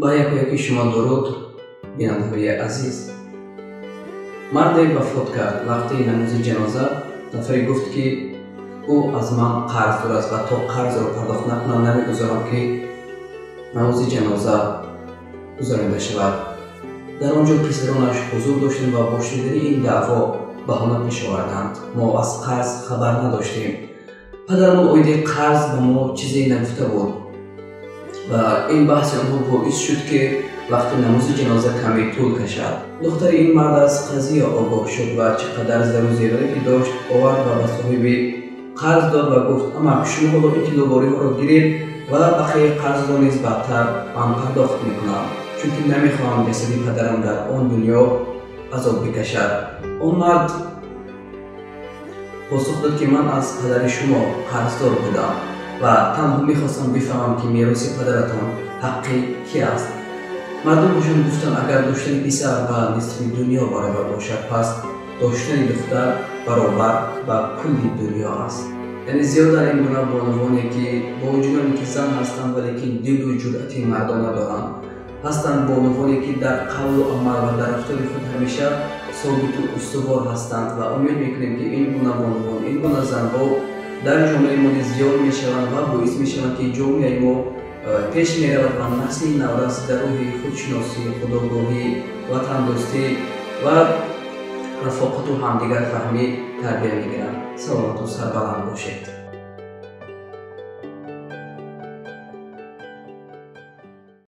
با یکی شما درود بینندگان عزیز. مردی وفات کرد. وقتی نماز جنازه نفری گفت که او از من قرض دارد است و تا قرض را پرداخت نکنم نمیگذارم که نماز جنازه گزارنده شود. در آنجا پسرانش حضور داشتند و با شنیدن این دعوا بهانه پیش آوردند. ما از قرض خبر نداشتیم. پدرمان اویده قرض به ما چیزی نگفته بود و این بحث آنها باعث شد که وقتی نماز جنازه کمی طول کشد. دختر این مرد از قضیه آگاه شد و چقدر زر و زیوری که داشت آورد و به صاحب قرض داد و گفت اما شما حالا این کیلوواری ها را گیرید و بقیه قرض را نیز بدتر من پرداخت میکنم، چون که نمیخواهم جسد پدرم در آن دنیا عذاب بکشد. آن مرد پاسخ داد که من از پدر شما قرضدار بودم و تنها میخواستم بفهمم که میراث پدرتان حقی کی است. مردم بهشان گفتند اگر داشتن پسر و نصف دنیا برابر باشد پس داشتن دختر برابر با کل دنیا است. یعنی زیاد در این گونه بانوانی که با وجود اینکه زن هستند ولی که دل و جرأت مردانه دارند هستند، بانوانی که در قول و عمل و در رفتار خود همیشه ثابت و استوار هستند و امید میکنیم که این گونه بانوان، این گونه زنها در جامعه ما زیاد میشوند و باعث میشوند که جامعه ما پیش میرود و نسل نورس در روح خودشناسی، خودآگاهی، وطن دوستی و رفاقت و همدیگر فهمی تربیت میگیرند. سلامت و سربلند باشید.